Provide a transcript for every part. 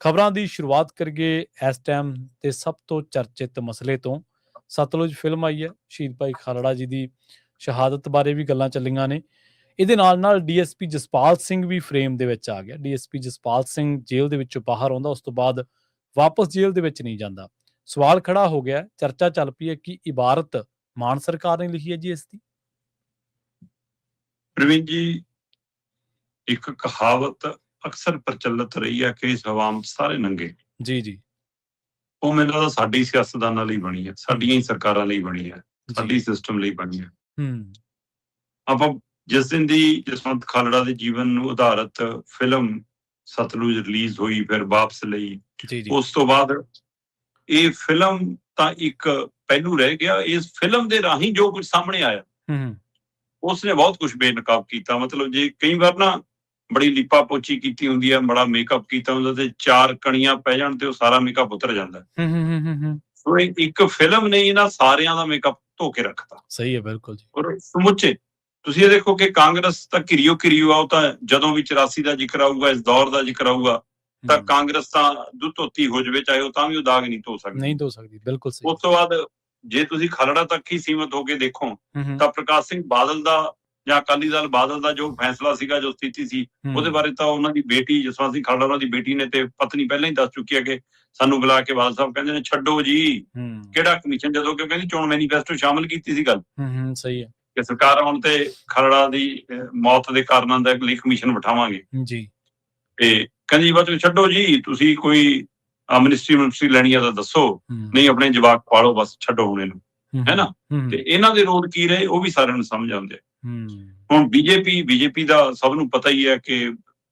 ਖਬਰਾਂ ਦੀ ਸ਼ੁਰੂਆਤ ਕਰੀਏ ਇਸ ਟਾਈਮ ਤੇ ਸਭ ਤੋਂ ਚਰਚਿਤ ਮਸਲੇ ਤੋਂ। ਸਤਲੁਜ ਫਿਲਮ ਆਈ ਹੈ, ਸ਼ਹੀਦ ਭਾਈ ਖਾਲੜਾ ਜੀ ਦੀ ਸ਼ਹਾਦਤ ਬਾਰੇ ਵੀ ਗੱਲਾਂ ਚੱਲੀਆਂ ਨੇ। ਇਹਦੇ ਨਾਲ ਡੀਐਸਪੀ ਜਸਪਾਲ ਸਿੰਘ ਵੀ ਫਰੇਮ ਦੇ ਵਿੱਚ ਆ ਗਿਆ। ਡੀਐਸਪੀ ਜਸਪਾਲ ਸਿੰਘ ਜੇਲ੍ਹ ਦੇ ਵਿੱਚੋਂ ਬਾਹਰ ਆਉਂਦਾ, ਉਸ ਤੋਂ ਬਾਅਦ ਵਾਪਸ ਜੇਲ੍ਹ ਦੇ ਵਿੱਚ ਨਹੀਂ ਜਾਂਦਾ। ਸਵਾਲ ਖੜਾ ਹੋ ਗਿਆ, ਚਰਚਾ ਚੱਲ ਪਈ ਹੈ ਕਿ ਇਬਾਰਤ ਮਾਨ ਸਰਕਾਰ ਨੇ ਲਿਖੀ ਹੈ ਜੀ ਇਸ ਦੀ। ਪ੍ਰਵੀਨ ਜੀ, ਇੱਕ ਕਹਾਵਤ ਅਕਸਰ ਪ੍ਰਚਲਿਤ ਰਹੀ ਹੈ ਕਿ ਸਵਾਮ ਸਾਰੇ ਨੰਗੇ। ਜੀ ਜੀ, ਉਹ ਮੈਨੂੰ ਲੱਗਦਾ ਸਾਡੀ ਸਿਆਸਤਦਾਨਾਂ ਲਈ ਬਣੀ ਹੈ, ਸਾਡੀਆਂ ਹੀ ਸਰਕਾਰਾਂ ਲਈ ਬਣੀ ਹੈ, ਸਾਡੀ ਸਿਸਟਮ ਲਈ ਬਣੀ ਹੈ। ਆਪਾਂ ਜਿਸ ਦਿਨ ਦੀ ਜਸਵੰਤ ਖਾਲੜਾ ਦੇ ਜੀਵਨ ਨੂੰ ਆਧਾਰਿਤ ਫਿਲਮ ਸਤਲੁਜ ਰਿਲੀਜ਼ ਹੋਈ, ਫਿਰ ਵਾਪਸ ਲਈ, ਉਸ ਤੋਂ ਬਾਅਦ ਇਹ ਫਿਲਮ ਤਾਂ ਇੱਕ ਪਹਿਲੂ ਰਹਿ ਗਿਆ। ਇਸ ਫਿਲਮ ਦੇ ਰਾਹੀਂ ਜੋ ਕੁਝ ਸਾਹਮਣੇ ਆਇਆ ਉਸਨੇ ਬਹੁਤ ਕੁਝ ਬੇਨਕਾਬ ਕੀਤਾ। ਮਤਲਬ ਜੇ ਕਈ ਵਾਰ ਨਾ ਬੜੀ ਲਿਪਾ ਪੋਚੀ ਕੀਤੀ ਹੁੰਦੀ ਹੈ, ਬੜਾ ਮੇਕਅਪ ਕੀਤਾ ਹੁੰਦਾ ਤੇ 4 ਕਣੀਆਂ ਪੈ ਜਾਣ ਤੇ ਉਹ ਸਾਰਾ ਮੇਕਅਪ ਉਤਰ ਜਾਂਦਾ। ਸੋ ਇੱਕ ਫਿਲਮ ਨੇ ਇਹਨਾਂ ਸਾਰਿਆਂ ਦਾ ਮੇਕਅਪ ਧੋ ਕੇ ਰੱਖਤਾ। ਸਹੀ ਹੈ, ਬਿਲਕੁਲ ਜੀ। ਔਰ ਸਮੁੱਚੇ ਤੁਸੀਂ ਇਹ ਦੇਖੋ ਕਿ ਕਾਂਗਰਸ ਤਾਂ ਘਿਰਿਓ ਆ, ਉਹ ਤਾਂ ਜਦੋਂ ਵੀ 84 ਦਾ ਜ਼ਿਕਰ ਆਊਗਾ, ਇਸ ਦੌਰ ਦਾ ਜ਼ਿਕਰ ਆਊਗਾ ਤਾਂ ਕਾਂਗਰਸ ਤਾਂ ਦੁੱਧੋਤੀ ਹੋ ਜਾਵੇ ਚਾਹੇ, ਉਹ ਤਾਂ ਵੀ ਉਹ ਦਾਗ ਨਹੀਂ ਧੋ ਸਕਦੀ। ਬਿਲਕੁਲ ਸਹੀ। ਉਸ ਤੋਂ ਬਾਅਦ ਜੇ ਤੁਸੀਂ ਖਾਲੜਾ ਤੱਕ ਹੀ ਸੀਮਤ ਹੋ ਕੇ ਦੇਖੋ ਤਾਂ ਪ੍ਰਕਾਸ਼ ਸਿੰਘ ਬਾਦਲ ਦਾ ਜਾਂ ਅਕਾਲੀ ਦਲ ਬਾਦਲ ਦਾ ਜੋ ਫੈਸਲਾ ਸੀਗਾ, ਜੋ ਸਥਿਤੀ ਸੀ, ਉਹਦੇ ਬਾਰੇ ਤਾਂ ਉਹਨਾਂ ਦੀ ਬੇਟੀ ਜਸਵੰਤ ਸਿੰਘ ਖਾਲੜਾ, ਉਹਨਾਂ ਦੀ ਬੇਟੀ ਨੇ ਤੇ ਪਤਨੀ ਪਹਿਲਾਂ ਹੀ ਦੱਸ ਚੁੱਕੀ ਹੈ ਕਿ ਸਾਨੂੰ ਬੁਲਾ ਕੇ ਬਾਦਲ ਸਾਹਿਬ ਕਹਿੰਦੇ ਨੇ ਛੱਡੋ ਜੀ ਕਿਹੜਾ ਕਮਿਸ਼ਨ, ਜਦੋਂ ਕਿ ਕਹਿੰਦੀ ਚੋਣ ਮੈਨੀਫੈਸਟੋ ਸ਼ਾਮਲ ਕੀਤੀ ਸੀ ਗੱਲ। ਸਹੀ ਹੈ ਕਿ ਸਰਕਾਰ ਆਉਣ ਤੇ ਖਾਲੜਾ ਦੀ ਮੌਤ ਦੇ ਕਾਰਨਾਂ ਦਾ ਲਈ ਕਮਿਸ਼ਨ ਬਿਠਾਵਾਂਗੇ ਜੀ, ਤੇ ਕਹਿੰਦੀ ਬਾਅਦ ਛੱਡੋ ਜੀ, ਤੁਸੀਂ ਕੋਈ ਮਿਨਿਸਟਰੀ ਲੈਣੀ ਆ ਤਾਂ ਦੱਸੋ, ਨਹੀਂ ਆਪਣੇ ਜਵਾਕ ਪਾਲੋ, ਬਸ ਛੱਡੋ ਹੁਣ ਇਹਨੂੰ, ਹੈ ਨਾ। ਤੇ ਇਹਨਾਂ ਦੇ ਰੋਲ ਕੀ ਰਹੇ ਉਹ ਵੀ ਸਾਰਿਆਂ ਨੂੰ ਸਮਝ ਆਉਂਦੇ। ਹੁਣ ਬੀਜੇਪੀ ਦਾ ਸਭ ਨੂੰ ਪਤਾ ਹੀ ਹੈ ਕਿ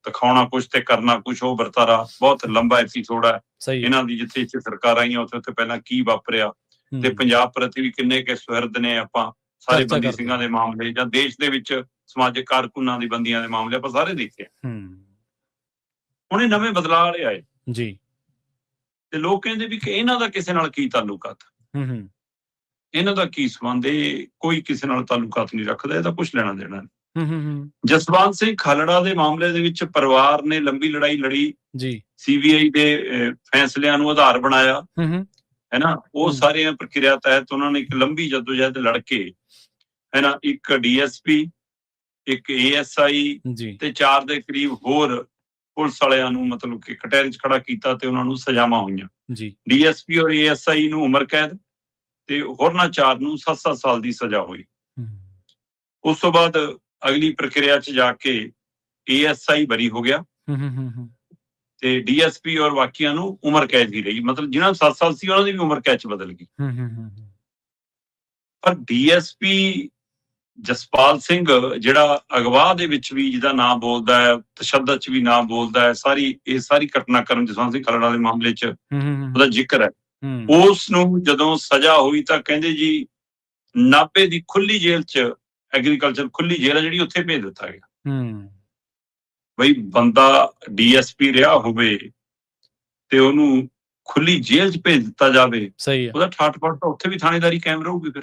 ਦਿਖਾਉਣਾ ਕੁਛ ਤੇ ਕਰਨਾ ਕੁਛ, ਉਹ ਵਰਤਾਰਾ ਬਹੁਤ ਲੰਬਾ ਐਪੀਸੋਡ ਹੈ ਇਹਨਾਂ ਦੀ। ਜਿੱਥੇ ਸਰਕਾਰ ਆਈਆਂ ਉੱਥੇ ਪਹਿਲਾਂ ਕੀ ਵਾਪਰਿਆ ਤੇ ਪੰਜਾਬ ਪ੍ਰਤੀ ਵੀ ਕਿੰਨੇ ਕੇ ਸੁਹਿਰਦ ਨੇ ਆਪਾਂ ਸਾਰੇ ਬੰਦੀ ਸਿੰਘਾਂ ਦੇ ਮਾਮਲੇ, ਜਾਂ ਦੇਸ਼ ਦੇ ਵਿੱਚ ਸਮਾਜਿਕ ਕਾਰਕੁਨਾਂ ਦੀ ਬੰਦੀਆਂ ਦੇ ਮਾਮਲੇ ਆਪਾਂ ਸਾਰੇ ਦੇਖੇ। ਹੁਣ ਇਹ ਨਵੇਂ ਬਦਲਾਅ ਵਾਲੇ ਆਏ ਜੀ, ਤੇ ਲੋਕ ਕਹਿੰਦੇ ਵੀ ਕਿ ਇਹਨਾਂ ਦਾ ਕਿਸੇ ਨਾਲ ਕੀ ਤਾਲੁਕਾਤ, ਇਹਨਾਂ ਦਾ ਕੀ ਸੰਬੰਧ, ਇਹ ਕੋਈ ਕਿਸੇ ਨਾਲ ਤਾਲੁਕਾਤ ਨਹੀਂ ਰੱਖਦਾ, ਇਹਦਾ ਕੁਛ ਲੈਣਾ ਦੇਣਾ ਨਹੀਂ। ਜਸਵੰਤ ਸਿੰਘ ਖਾਲੜਾ ਦੇ ਮਾਮਲੇ ਦੇ ਵਿੱਚ ਪਰਿਵਾਰ ਨੇ ਲੰਬੀ ਲੜਾਈ ਲੜੀ ਜੀ, CBI ਦੇ ਫੈਸਲਿਆਂ ਨੂੰ ਆਧਾਰ ਬਣਾਇਆ, ਹੈ ਨਾ। ਉਹ ਸਾਰੀਆਂ ਪ੍ਰਕਿਰਿਆ ਤਹਿਤ ਉਹਨਾਂ ਨੇ ਇੱਕ ਲੰਬੀ ਜਦੋਜਹਿਦ ਲੜ ਕੇ, ਹੈ ਨਾ, ਇੱਕ DSP, ਇੱਕ ASI ਤੇ 4 ਦੇ ਕਰੀਬ ਹੋਰ ਪੁਲਿਸ ਵਾਲਿਆਂ ਨੂੰ ਮਤਲਬ ਕਿ ਕਟਹਿਰੇ 'ਚ ਖੜਾ ਕੀਤਾ ਤੇ ਉਹਨਾਂ ਨੂੰ ਸਜ਼ਾਵਾਂ ਹੋਈਆਂ ਜੀ। DSP ਔਰ ASI ਨੂੰ ਉਮਰ ਕੈਦ ਤੇ ਹੋਰਨਾਂ 4 ਨੂੰ 7-7 ਸਾਲ ਦੀ ਸਜ਼ਾ ਹੋਈ। ਉਸ ਤੋਂ ਬਾਅਦ ਅਗਲੀ ਪ੍ਰਕਿਰਿਆ 'ਚ ਜਾ ਕੇ ASI ਬਰੀ ਹੋ ਗਿਆ ਤੇ DSP ਔਰ ਬਾਕੀਆਂ ਨੂੰ ਉਮਰ ਕੈਦ ਹੀ ਰਹੀ। ਮਤਲਬ ਜਿਹਨਾਂ ਨੂੰ 7 ਸਾਲ ਸੀ ਉਹਨਾਂ ਦੀ ਵੀ ਉਮਰ ਕੈਦ 'ਚ ਬਦਲ ਗਈ। ਪਰ DSP ਜਸਪਾਲ ਸਿੰਘ ਜਿਹੜਾ ਅਗਵਾਹ ਦੇ ਵਿੱਚ ਵੀ ਜਿਹਦਾ ਨਾਂ ਬੋਲਦਾ ਹੈ, ਤਸ਼ੱਦਦ 'ਚ ਵੀ ਨਾਂ ਬੋਲਦਾ ਹੈ, ਇਹ ਸਾਰੀ ਘਟਨਾਕ੍ਰਮ ਜਸਵੰਤ ਸਿੰਘ ਖਾਲੜਾ ਦੇ ਮਾਮਲੇ 'ਚ ਉਹਦਾ ਜ਼ਿਕਰ ਹੈ। ਉਸ ਨੂੰ ਜਦੋਂ ਸਜ਼ਾ ਹੋਈ ਤਾਂ ਕਹਿੰਦੇ ਜੀ ਨਾਭੇ ਦੀ ਖੁੱਲੀ ਜੇਲ੍ਹ 'ਚ, ਐਗਰੀਕਲਚਰ ਖੁੱਲੀ ਜੇਲ੍ਹ ਹੈ ਜਿਹੜੀ, ਉੱਥੇ ਭੇਜ ਦਿੱਤਾ ਗਿਆ। ਬਈ ਬੰਦਾ DSP ਰਿਹਾ ਹੋਵੇ ਤੇ ਉਹਨੂੰ ਖੁੱਲੀ ਜੇਲ੍ਹ 'ਚ ਭੇਜ ਦਿੱਤਾ ਜਾਵੇ, ਉਹਦਾ ਠਾਠ-ਬਾਠ ਤਾਂ ਉੱਥੇ ਵੀ ਥਾਣੇਦਾਰੀ ਕਾਇਮ ਰਹੂਗੀ ਫਿਰ।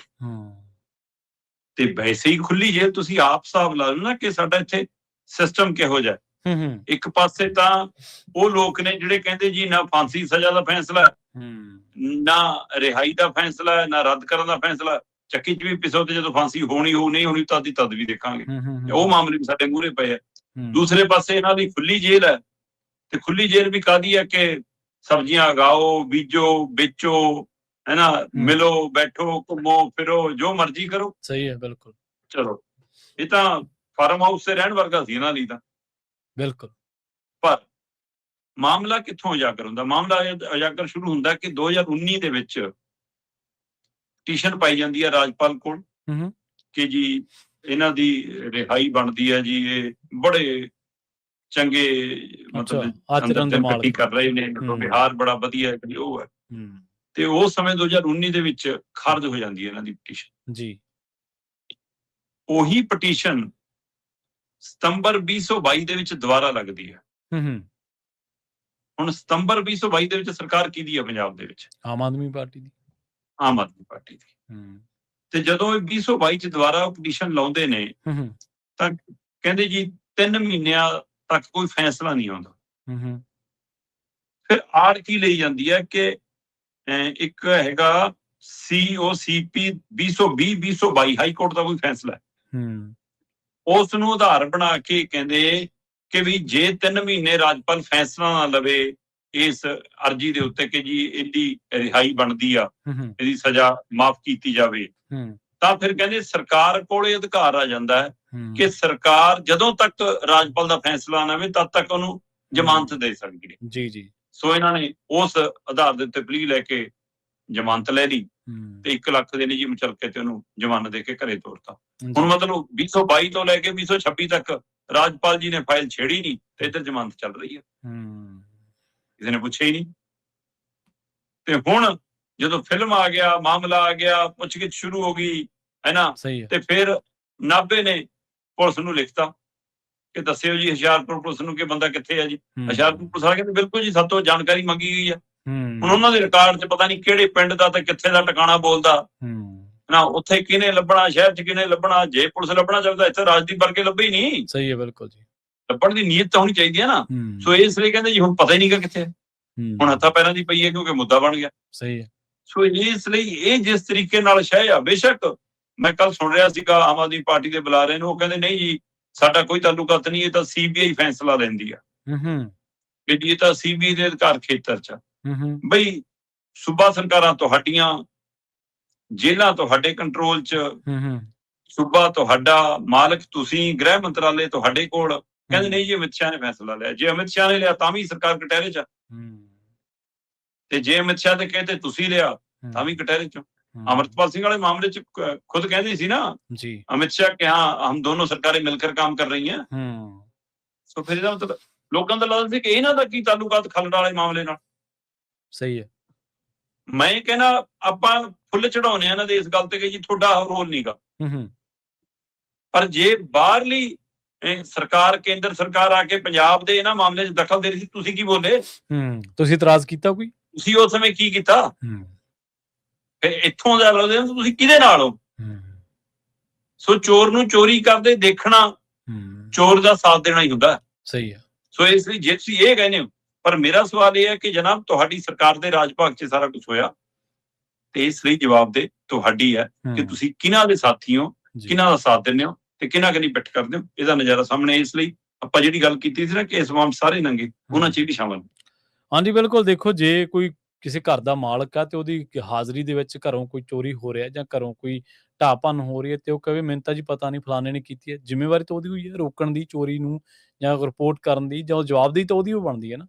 ਤੇ ਵੈਸੇ ਹੀ ਖੁੱਲੀ ਜੇਲ੍ਹ, ਤੁਸੀਂ ਆਪ ਹਿਸਾਬ ਲਾ ਲਓ ਨਾ ਕਿ ਸਾਡਾ ਇੱਥੇ ਸਿਸਟਮ ਕਿਹੋ ਜਿਹਾ। ਇੱਕ ਪਾਸੇ ਤਾਂ ਉਹ ਲੋਕ ਨੇ ਜਿਹੜੇ ਕਹਿੰਦੇ ਜੀ ਨਾ ਫਾਂਸੀ ਸਜ਼ਾ ਦਾ ਫੈਸਲਾ, ਨਾ ਰਿਹਾਈ ਦਾ ਫੈਸਲਾ, ਨਾ ਰੱਦ ਕਰਨ ਦਾ ਫੈਸਲਾ, ਚੱਕੀ 'ਚ ਵੀ ਪਿਸੋ ਤੇ ਜਦੋਂ ਫਾਂਸੀ ਹੋਣੀ ਨਹੀਂ ਹੋਣੀ ਤਦ ਵੀ ਦੇਖਾਂਗੇ। ਉਹ ਮਾਮਲੇ ਵੀ ਸਾਡੇ ਮੂਹਰੇ ਪਏ ਆ। ਦੂਸਰੇ ਪਾਸੇ ਇਹਨਾਂ ਦੀ ਖੁੱਲੀ ਜੇਲ੍ਹ ਹੈ, ਤੇ ਖੁੱਲੀ ਜੇਲ੍ਹ ਵੀ ਕਾਹਦੀ ਹੈ ਕਿ ਸਬਜ਼ੀਆਂ ਉਗਾਓ, ਬੀਜੋ, ਵੇਚੋ, ਹੈ ਨਾ, ਮਿਲੋ, ਬੈਠੋ, ਘੁੰਮੋ ਫਿਰੋ, ਜੋ ਮਰਜ਼ੀ ਕਰੋ। ਸਹੀ ਹੈ, ਬਿਲਕੁਲ। ਚਲੋ, ਇਹ ਤਾਂ ਫਾਰਮ ਹਾਊਸ ਤੇ ਰਹਿਣ ਵਰਗਾ ਸੀ ਇਹਨਾਂ ਲਈ ਤਾਂ, ਬਿਲਕੁਲ। ਪਰ ਮਾਮਲਾ ਕਿੱਥੋਂ ਉਜਾਗਰ ਹੁੰਦਾ? ਮਾਮਲਾ ਉਜਾਗਰ ਸ਼ੁਰੂ ਹੁੰਦਾ ਕਿ 2019 ਦੇ ਵਿੱਚ ਪਟੀਸ਼ਨ ਪਾਈ ਜਾਂਦੀ ਹੈ ਰਾਜਪਾਲ ਕੋਲ ਕਿ ਜੀ ਇਹਨਾਂ ਦੀ ਰਿਹਾਈ ਬਣਦੀ ਹੈ ਜੀ, ਇਹ ਬੜੇ ਚੰਗੇ ਮਤਲਬ ਇਕੱਠੀ ਕਰ ਰਹੇ ਨੇ, ਬਿਹਾਰ ਬੜਾ ਵਧੀਆ ਉਹ ਹੈ। ਤੇ ਉਸ ਸਮੇਂ 2019 ਦੇ ਵਿੱਚ ਖਾਰਜ ਹੋ ਜਾਂਦੀ ਹੈ ਇਹਨਾਂ ਦੀ ਪਟੀਸ਼ਨ ਜੀ। ਉਹੀ ਪਟੀਸ਼ਨ ਸਤੰਬਰ 2022 ਦੇ ਵਿੱਚ ਦੁਬਾਰਾ ਲੱਗਦੀ ਹੈ। ਹੁਣ ਸਤੰਬਰ 2022 ਦੇ ਵਿੱਚ ਸਰਕਾਰ ਕਿਹਦੀ ਹੈ ਪੰਜਾਬ ਦੇ ਵਿੱਚ? ਆਮ ਆਦਮੀ ਪਾਰਟੀ ਦੀ। ਆਮ ਆਦਮੀ ਪਾਰਟੀ ਦੀ। ਤੇ ਜਦੋਂ ਇਹ 2022 ਚ ਦੁਬਾਰਾ ਪਟੀਸ਼ਨ ਲਾਉਂਦੇ ਨੇ ਤਾਂ ਕਹਿੰਦੇ ਜੀ 3 ਮਹੀਨਿਆਂ ਤੱਕ ਕੋਈ ਫੈਸਲਾ ਨਹੀਂ ਆਉਂਦਾ। ਫਿਰ ਆੜ ਕੀ ਲਈ ਜਾਂਦੀ ਹੈ ਕਿ ਇੱਕ ਹੈਗਾ COCP 2020-2022 ਹਾਈ ਕੋਰਟ ਦਾ ਕੋਈ ਫੈਸਲਾ ਹੈ, ਉਸ ਨੂੰ ਆਧਾਰ ਬਣਾ ਕੇ ਕਹਿੰਦੇ ਕਿ ਵੀ ਜੇ 3 ਮਹੀਨੇ ਰਾਜਪਾਲ ਫੈਸਲਾ ਨਾ ਲਵੇ ਇਸ ਅਰਜੀ ਦੇ ਉੱਤੇ ਕਿ ਜੀ ਇਹਦੀ ਰਿਹਾਈ ਬਣਦੀ ਆ, ਇਹਦੀ ਸਜ਼ਾ ਮਾਫ ਕੀਤੀ ਜਾਵੇ, ਤਾਂ ਫਿਰ ਕਹਿੰਦੇ ਸਰਕਾਰ ਕੋਲ ਇਹ ਅਧਿਕਾਰ ਆ ਜਾਂਦਾ ਹੈ ਕਿ ਸਰਕਾਰ ਜਦੋਂ ਤੱਕ ਰਾਜਪਾਲ ਦਾ ਫੈਸਲਾ ਨਾ ਆਵੇ ਤਦ ਤੱਕ ਉਹਨੂੰ ਜ਼ਮਾਨਤ ਦੇ ਸਕਦੀ ਹੈ। ਜੀ। ਸੋ ਇਹਨਾਂ ਨੇ ਉਸ ਆਧਾਰ ਦੇ ਉੱਤੇ ਪਲੀ ਲੈ ਕੇ ਜ਼ਮਾਨਤ ਲੈ ਲਈ ਤੇ 1 ਲੱਖ ਦੇ ਨਿੱਜੀ ਮੁਚਲਕੇ ਤੇ ਉਹਨੂੰ ਜ਼ਮਾਨਤ ਦੇ ਕੇ ਘਰੇ ਤੋਰਤਾ। ਹੁਣ ਮਤਲਬ 2022 ਤੋਂ ਲੈ ਕੇ 2026 ਤੱਕ ਰਾਜਪਾਲ ਜੀ ਨੇ ਫਾਈਲ ਛੇੜੀ ਨਹੀਂ ਤੇ ਇੱਧਰ ਜ਼ਮਾਨਤ ਚੱਲ ਰਹੀ ਹੈ, ਕਿਸੇ ਨੇ ਪੁੱਛਿਆ ਹੀ ਨਹੀਂ। ਤੇ ਹੁਣ ਜਦੋਂ ਫਿਲਮ ਆ ਗਿਆ, ਮਾਮਲਾ ਆ ਗਿਆ, ਪੁੱਛਗਿੱਛ ਸ਼ੁਰੂ ਹੋ ਗਈ ਹੈ ਨਾ, ਤੇ ਫਿਰ ਨਾਭੇ ਨੇ ਪੁਲਿਸ ਨੂੰ ਲਿਖਤਾ ਕਿ ਦੱਸਿਓ ਜੀ ਹੁਸ਼ਿਆਰਪੁਰ ਪੁਲਿਸ ਨੂੰ ਕਿ ਬੰਦਾ ਕਿੱਥੇ ਆ ਜੀ। ਹੁਸ਼ਿਆਰਪੁਰ ਪੁਲਿਸ ਵਾਲੇ ਕਹਿੰਦੇ ਬਿਲਕੁਲ ਜੀ ਸਾਤੋਂ ਜਾਣਕਾਰੀ ਮੰਗੀ ਗਈ ਆ। ਹੁਣ ਉਹਨਾਂ ਦੇ ਰਿਕਾਰਡ 'ਚ ਪਤਾ ਨਹੀਂ ਕਿਹੜੇ ਪਿੰਡ ਦਾ ਤੇ ਕਿੱਥੇ ਦਾ ਟਿਕਾਣਾ ਬੋਲਦਾ ਨਾ, ਉੱਥੇ ਕਿਹਨੇ ਲੱਭਣਾ, ਸ਼ਹਿਰ 'ਚ ਕਿਹਨੇ ਲੱਭਣਾ। ਜੇ ਪੁਲਿਸ ਲੱਭਣਾ ਚਾਹੁੰਦਾ ਇੱਥੇ ਰਾਜਦੀਪ ਵਰਗੇ ਲੱਭੇ ਹੀ ਨਹੀਂ। ਸਹੀ ਹੈ, ਬਿਲਕੁਲ ਜੀ। ਲੱਭਣ ਦੀ ਨੀਅਤ ਤਾਂ ਹੋਣੀ ਚਾਹੀਦੀ ਹੈ ਨਾ। ਸੋ ਇਸ ਲਈ ਕਹਿੰਦੇ ਜੀ ਹੁਣ ਪਤਾ ਹੀ ਨਹੀਂ ਕਿੱਥੇ, ਹੁਣ ਹੱਥਾਂ ਪੈਰਾਂ ਦੀ ਪਈ ਹੈ ਕਿਉਂਕਿ ਮੁੱਦਾ ਬਣ ਗਿਆ। ਸਹੀ ਹੈ। ਸੋ ਇਸ ਲਈ ਇਹ ਜਿਸ ਤਰੀਕੇ ਨਾਲ ਸ਼ਹਿ ਆ, ਬੇਸ਼ੱਕ ਮੈਂ ਕੱਲ ਸੁਣ ਰਿਹਾ ਸੀਗਾ ਆਮ ਆਦਮੀ ਪਾਰਟੀ ਦੇ ਬੁਲਾਰੇ ਨੂੰ, ਉਹ ਕਹਿੰਦੇ ਨਹੀਂ ਜੀ ਸਾਡਾ ਕੋਈ ਤਾਲੁਕਾਤ ਨਹੀਂ, ਇਹ ਤਾਂ CBI ਫੈਸਲਾ ਲੈਂਦੀ ਆ ਕਿ ਜੀ ਇਹ ਤਾਂ CBI ਦੇ ਅਧਿਕਾਰ ਖੇਤਰ 'ਚ। ਬਈ ਸੂਬਾ ਸਰਕਾਰਾਂ ਤੁਹਾਡੀਆਂ, ਜੇਲ੍ਹਾਂ ਤੁਹਾਡੇ ਕੰਟਰੋਲ 'ਚ, ਸੂਬਾ ਤੁਹਾਡਾ, ਮਾਲਕ ਤੁਸੀਂ, ਗ੍ਰਹਿ ਮੰਤਰਾਲੇ ਤੁਹਾਡੇ ਕੋਲ। ਕਹਿੰਦੇ ਨਹੀਂ ਜੀ ਅਮਿਤ ਸ਼ਾਹ ਨੇ ਫੈਸਲਾ ਲਿਆ। ਜੇ ਅਮਿਤ ਸ਼ਾਹ ਨੇ ਲਿਆ ਤਾਂ ਵੀ ਸਰਕਾਰ ਕਟਹਿਰੇ 'ਚ, ਤੇ ਜੇ ਅਮਿਤ ਸ਼ਾਹ ਦੇ ਕਹੇ ਤੇ ਤੁਸੀਂ ਲਿਆ ਤਾਂ ਵੀ ਕਟਹਿਰੇ 'ਚ। अमृतपाल सिंह वाले मामले च खुद कहती सी ना जी, अमित शाह के हाँ हम दोनों सरकारें मिलकर काम कर रही हैं। सो फिर ਇਹਦਾ ਮਤਲਬ ਲੋਕਾਂ ਦਾ ਲੱਗਦਾ ਸੀ ਕਿ ਇਹਨਾਂ ਦਾ ਕੀ ਤਾਲੁਕਾਤ ਖਲੜਾ ਵਾਲੇ ਮਾਮਲੇ ਨਾਲ। ਸਹੀ ਹੈ। ਮੈਂ ਕਹਿੰਦਾ ਆਪਾਂ ਫੁੱਲ ਚੜਾਉਣੇ ਆ ਇਹਨਾਂ ਦੇ ਇਸ ਗੱਲ ਤੇ ਕਿ ਜੀ ਤੁਹਾਡਾ ਰੋਲ ਨਹੀਂਗਾ, ਪਰ ਜੇ ਬਾਹਰਲੀ ਸਰਕਾਰ, ਕੇਂਦਰ ਸਰਕਾਰ ਆ ਕੇ ਪੰਜਾਬ ਦੇ ਇਹਨਾਂ ਮਾਮਲੇ 'ਚ ਦਖਲ ਦੇ ਰਹੀ ਸੀ, ਤੁਸੀਂ ਕੀ ਬੋਲੇ? ਤੁਸੀਂ ਇਤਰਾਜ਼ ਕੀਤਾ ਕੋਈ? ਤੁਸੀਂ ਉਸ ਸਮੇਂ ਕੀ ਕੀਤਾ? ਫਿਰ ਇੱਥੋਂ ਦਾ ਲੱਗਦਾ ਤੁਸੀਂ ਕਿਹਦੇ ਨਾਲ ਹੋ? ਸੋ ਚੋਰ ਨੂੰ ਚੋਰੀ ਕਰਦੇ ਦੇਖਣਾ ਚੋਰ ਦਾ ਸਾਥ ਦੇਣਾ ਹੀ ਹੁੰਦਾ। ਸਹੀ ਹੈ। ਸੋ ਇਸ ਲਈ ਜੇ ਤੁਸੀਂ ਇਹ ਕਹਿੰਦੇ ਹੋ, ਪਰ ਮੇਰਾ ਸਵਾਲ ਇਹ ਹੈ ਕਿ ਜਨਾਬ ਤੁਹਾਡੀ ਸਰਕਾਰ ਦੇ ਰਾਜ ਭਾਗ 'ਚ ਸਾਰਾ ਕੁਝ ਹੋਇਆ ਤੇ ਇਸ ਲਈ ਜਵਾਬਦੇਹ ਤੁਹਾਡੀ ਹੈ ਕਿ ਤੁਸੀਂ ਕਿਹਨਾਂ ਦੇ ਸਾਥੀ ਹੋ, ਕਿਹਨਾਂ ਦਾ ਸਾਥ ਦਿੰਦੇ ਹੋ ਤੇ ਕਿਹਨਾਂ ਕਨੀ ਪਿੱਠ ਕਰਦੇ ਹੋ। ਇਹਦਾ ਨਜ਼ਾਰਾ ਸਾਹਮਣੇ। ਇਸ ਲਈ ਆਪਾਂ ਜਿਹੜੀ ਗੱਲ ਕੀਤੀ ਸੀ ਨਾ ਕਿ ਇਸ ਵਾਂਗ ਸਾਰੇ ਨੰਗੇ, ਉਹਨਾਂ 'ਚ ਵੀ ਸ਼ਾਮਲ। ਹਾਂਜੀ ਬਿਲਕੁਲ। ਦੇਖੋ ਜੇ ਕੋਈ ਕਿਸੇ ਘਰ ਦਾ ਮਾਲਕ ਆ ਤੇ ਉਹਦੀ ਹਾਜ਼ਰੀ ਦੇ ਵਿੱਚ ਘਰੋਂ ਕੋਈ ਚੋਰੀ ਹੋ ਰਿਹਾ ਜਾਂ ਘਰੋਂ ਕੋਈ ਢਾਹ ਭੰਨ ਹੋ ਰਹੀ ਹੈ ਤੇ ਉਹ ਕਹੇ ਮੈਨੂੰ ਤਾਂ ਜੀ ਪਤਾ ਨਹੀਂ ਫਲਾਣੇ ਨੇ ਕੀਤੀ ਹੈ, ਜ਼ਿੰਮੇਵਾਰੀ ਤਾਂ ਉਹਦੀ ਹੋਈ ਹੈ ਰੋਕਣ ਦੀ, ਚੋਰੀ ਨੂੰ ਜਾਂ ਰਿਪੋਰਟ ਕਰਨ ਦੀ, ਜਾਂ ਜਵਾਬਦੇਹੀ ਤਾਂ ਉਹਦੀ ਬਣਦੀ ਹੈ ਨਾ।